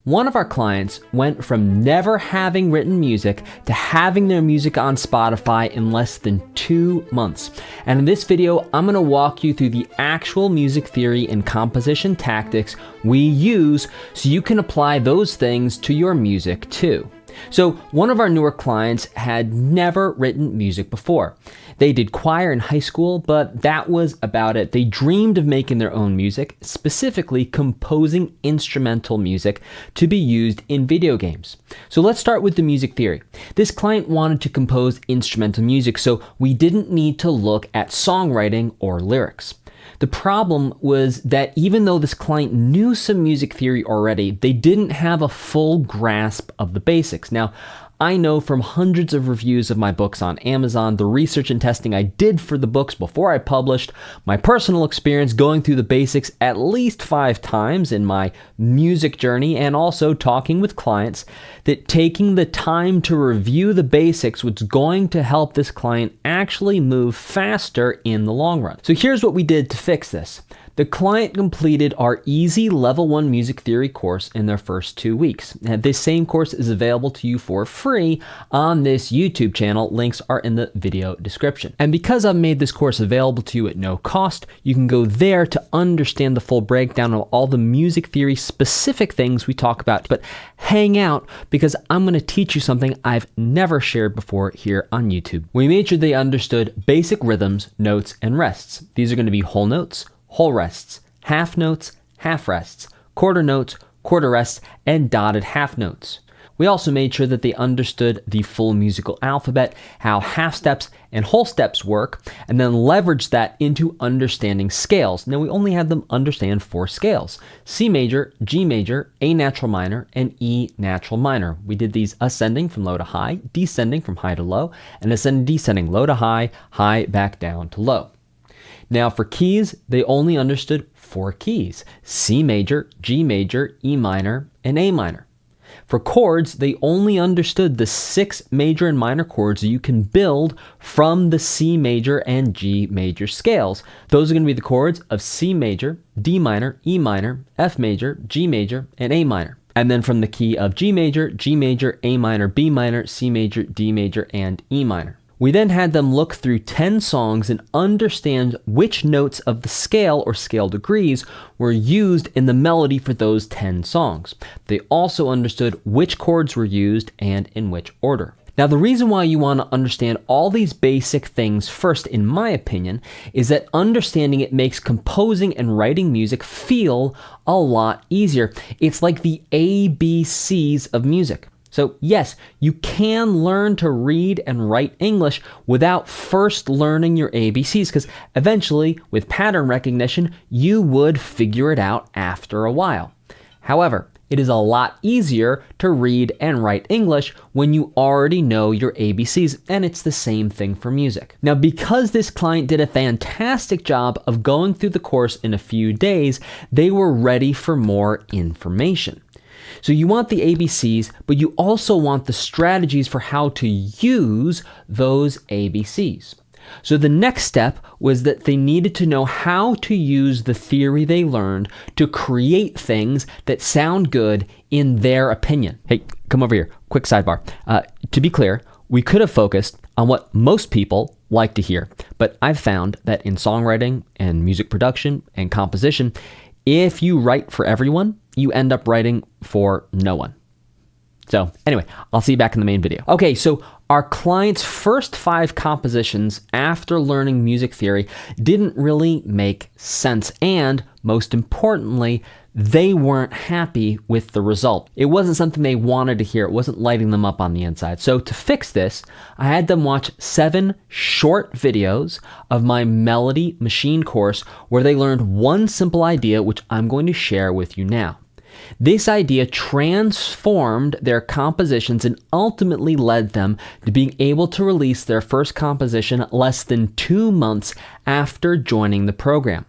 One of our clients went from never having written music to having their music on Spotify in less than 2 months. And in this video, I'm gonna walk you through the actual music theory and composition tactics we use so you can apply those things to your music too. So one of our newer clients had never written music before. They did choir in high school, but that was about it. They dreamed of making their own music, specifically composing instrumental music to be used in video games. So let's start with the music theory. This client wanted to compose instrumental music, so we didn't need to look at songwriting or lyrics. The problem was that even though this client knew some music theory already, they didn't have a full grasp of the basics. Now, I know from hundreds of reviews of my books on Amazon, the research and testing I did for the books before I published, my personal experience going through the basics at least 5 times in my music journey, and also talking with clients, that taking the time to review the basics was going to help this client actually move faster in the long run. So here's what we did to fix this. The client completed our easy level 1 music theory course in their first 2 weeks. Now, this same course is available to you for free on this YouTube channel. Links are in the video description. And because I've made this course available to you at no cost, you can go there to understand the full breakdown of all the music theory specific things we talk about. But hang out, because I'm going to teach you something I've never shared before here on YouTube. We made sure they understood basic rhythms, notes, and rests. These are going to be whole notes, whole rests, half notes, half rests, quarter notes, quarter rests, and dotted half notes. We also made sure that they understood the full musical alphabet, how half steps and whole steps work, and then leveraged that into understanding scales. Now, we only had them understand 4 scales: C major, G major, A natural minor, and E natural minor. We did these ascending from low to high, descending from high to low, and ascending, descending, low to high, high back down to low. Now for keys, they only understood 4 keys: C major, G major, E minor, and A minor. For chords, they only understood the 6 major and minor chords that you can build from the C major and G major scales. Those are going to be the chords of C major, D minor, E minor, F major, G major, and A minor. And then from the key of G major, A minor, B minor, C major, D major, and E minor. We then had them look through 10 songs and understand which notes of the scale or scale degrees were used in the melody for those 10 songs. They also understood which chords were used and in which order. Now, the reason why you want to understand all these basic things first, in my opinion, is that understanding it makes composing and writing music feel a lot easier. It's like the ABCs of music. So yes, you can learn to read and write English without first learning your ABCs, because eventually, with pattern recognition, you would figure it out after a while. However, it is a lot easier to read and write English when you already know your ABCs, and it's the same thing for music. Now, because this client did a fantastic job of going through the course in a few days, they were ready for more information. So you want the ABCs, but you also want the strategies for how to use those ABCs. So the next step was that they needed to know how to use the theory they learned to create things that sound good in their opinion. Hey, come over here. Quick sidebar. To be clear, we could have focused on what most people like to hear, but I've found that in songwriting and music production and composition, if you write for everyone, you end up writing for no one. So anyway, I'll see you back in the main video. Okay, so our client's first 5 compositions after learning music theory didn't really make sense. And most importantly, they weren't happy with the result. It wasn't something they wanted to hear. It wasn't lighting them up on the inside. So to fix this, I had them watch 7 short videos of my Melody Machine course where they learned one simple idea, which I'm going to share with you now. This idea transformed their compositions and ultimately led them to being able to release their first composition less than 2 months after joining the program.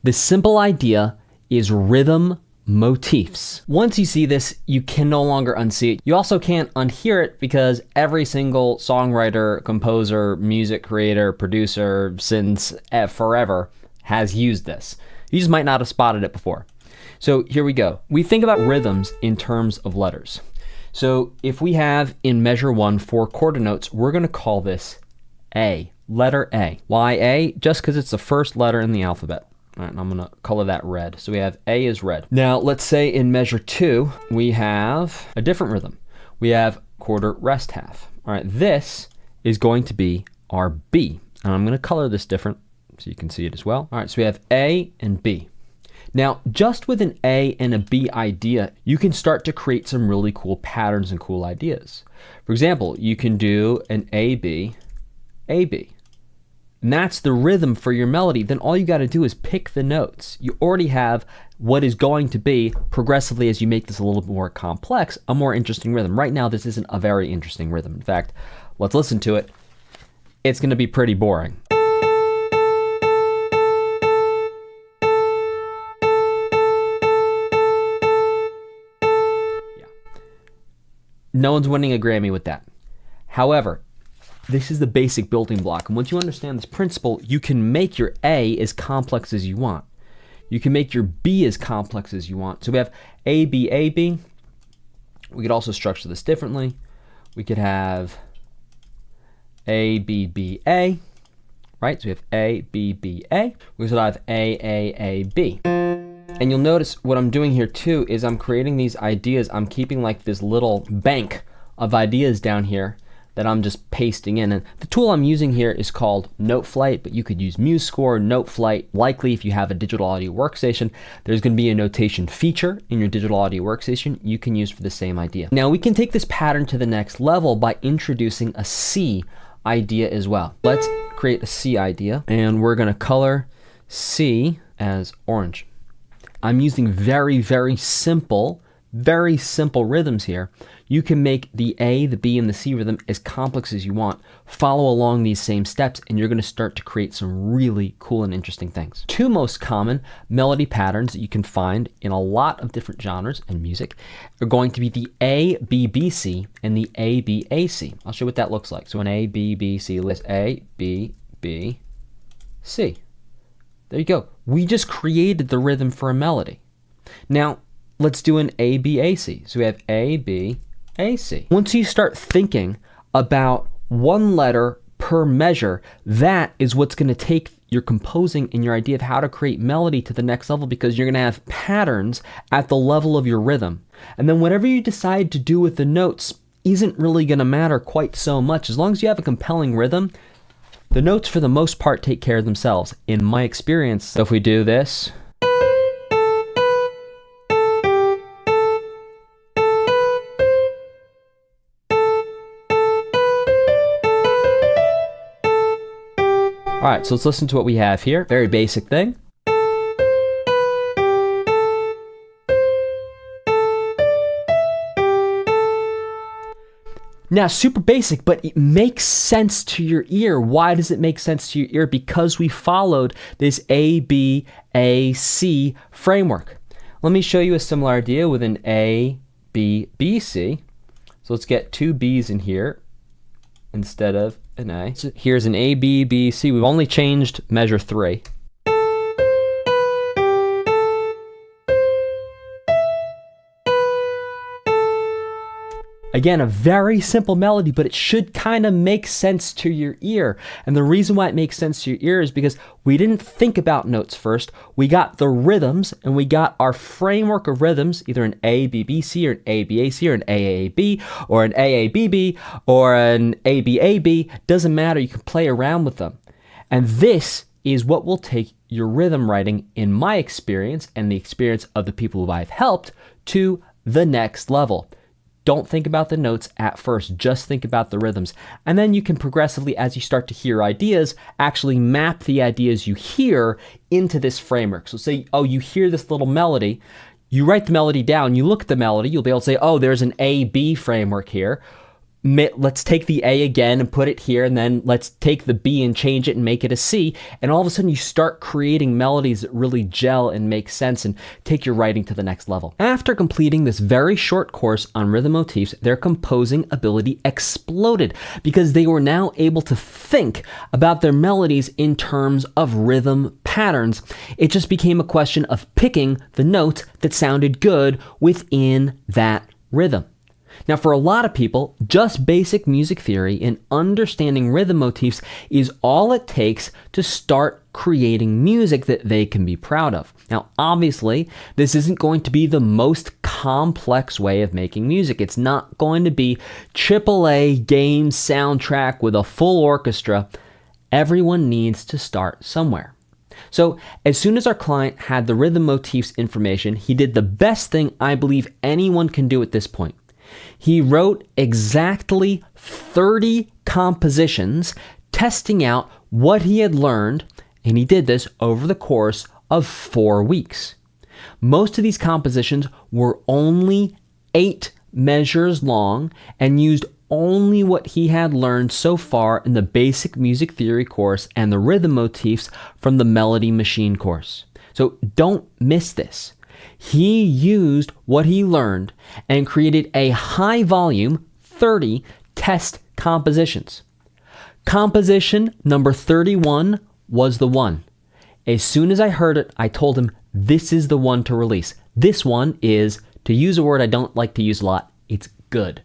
The simple idea is rhythm motifs. Once you see this, you can no longer unsee it. You also can't unhear it because every single songwriter, composer, music creator, producer since forever has used this. You just might not have spotted it before. So here we go. We think about rhythms in terms of letters. So if we have in measure 1 4 quarter notes, we're going to call this A, letter A. Why A? Just because it's the first letter in the alphabet. All right, and I'm going to color that red. So we have A is red. Now let's say in measure 2, we have a different rhythm. We have quarter rest half. All right, this is going to be our B. And I'm going to color this different so you can see it as well. All right, so we have A and B. Now, just with an A and a B idea, you can start to create some really cool patterns and cool ideas. For example, you can do an AB, AB. And that's the rhythm for your melody. Then all you got to do is pick the notes. You already have what is going to be, progressively as you make this a little bit more complex, a more interesting rhythm. Right now, this isn't a very interesting rhythm. In fact, let's listen to it. It's going to be pretty boring. No one's winning a Grammy with that. However, this is the basic building block. And once you understand this principle, you can make your A as complex as you want. You can make your B as complex as you want. So we have A, B, A, B. We could also structure this differently. We could have A, B, B, A. Right? So we have A, B, B, A. We could have A, B. And you'll notice what I'm doing here too is I'm creating these ideas. I'm keeping like this little bank of ideas down here that I'm just pasting in. And the tool I'm using here is called Noteflight, but you could use MuseScore, Noteflight. Likely if you have a digital audio workstation, there's going to be a notation feature in your digital audio workstation you can use for the same idea. Now we can take this pattern to the next level by introducing a C idea as well. Let's create a C idea and we're going to color C as orange. I'm using very, very simple rhythms here. You can make the A, the B, and the C rhythm as complex as you want. Follow along these same steps and you're going to start to create some really cool and interesting things. Two most common melody patterns that you can find in a lot of different genres and music are going to be the A, B, B, C and the A, B, A, C. I'll show you what that looks like. So an A, B, B, C, let's A, B, B, C. There you go. We just created the rhythm for a melody. Now, let's do an A, B, A, C. So we have A, B, A, C. Once you start thinking about one letter per measure, that is what's going to take your composing and your idea of how to create melody to the next level, because you're going to have patterns at the level of your rhythm. And then whatever you decide to do with the notes isn't really going to matter quite so much. As long as you have a compelling rhythm, the notes for the most part take care of themselves, in my experience. So if we do this, all right, so let's listen to what we have here. Very basic thing. Now, super basic, but it makes sense to your ear. Why does it make sense to your ear? Because we followed this A, B, A, C framework. Let me show you a similar idea with an A, B, B, C. So let's get two B's in here instead of an A. So here's an A, B, B, C. We've only changed measure 3. Again, a very simple melody, but it should kind of make sense to your ear. And the reason why it makes sense to your ear is because we didn't think about notes first. We got the rhythms and we got our framework of rhythms, either an A, B, B, C, or an A, B, A, C, or an A, A, B, or an A, A, B, B, or an A, B, A, B. Doesn't matter. You can play around with them. And this is what will take your rhythm writing, in my experience and the experience of the people who I've helped, to the next level. Don't think about the notes at first, just think about the rhythms. And then you can progressively, as you start to hear ideas, actually map the ideas you hear into this framework. So say, oh, you hear this little melody, you write the melody down, you look at the melody, you'll be able to say, oh, there's an A-B framework here. Let's take the A again and put it here, and then let's take the B and change it and make it a C. And all of a sudden you start creating melodies that really gel and make sense and take your writing to the next level. After completing this very short course on rhythm motifs, their composing ability exploded because they were now able to think about their melodies in terms of rhythm patterns. It just became a question of picking the notes that sounded good within that rhythm. Now, for a lot of people, just basic music theory and understanding rhythm motifs is all it takes to start creating music that they can be proud of. Now, obviously, this isn't going to be the most complex way of making music. It's not going to be AAA game soundtrack with a full orchestra. Everyone needs to start somewhere. So as soon as our client had the rhythm motifs information, he did the best thing I believe anyone can do at this point. He wrote exactly 30 compositions, testing out what he had learned, and he did this over the course of 4 weeks. Most of these compositions were only 8 measures long and used only what he had learned so far in the basic music theory course and the rhythm motifs from the Melody Machine course. So don't miss this. He used what he learned and created a high volume 30 test compositions. Composition number 31 was the one. As soon as I heard it, I told him, this is the one to release. This one is, to use a word I don't like to use a lot, it's good.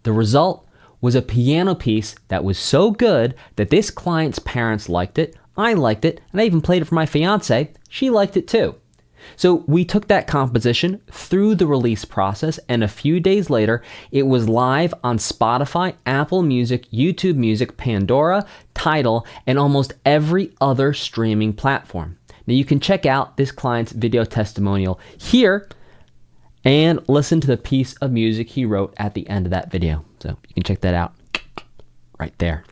The result was a piano piece that was so good that this client's parents liked it, I liked it, and I even played it for my fiance. She liked it too. So we took that composition through the release process, and a few days later, it was live on Spotify, Apple Music, YouTube Music, Pandora, Tidal, and almost every other streaming platform. Now you can check out this client's video testimonial here and listen to the piece of music he wrote at the end of that video. So you can check that out right there.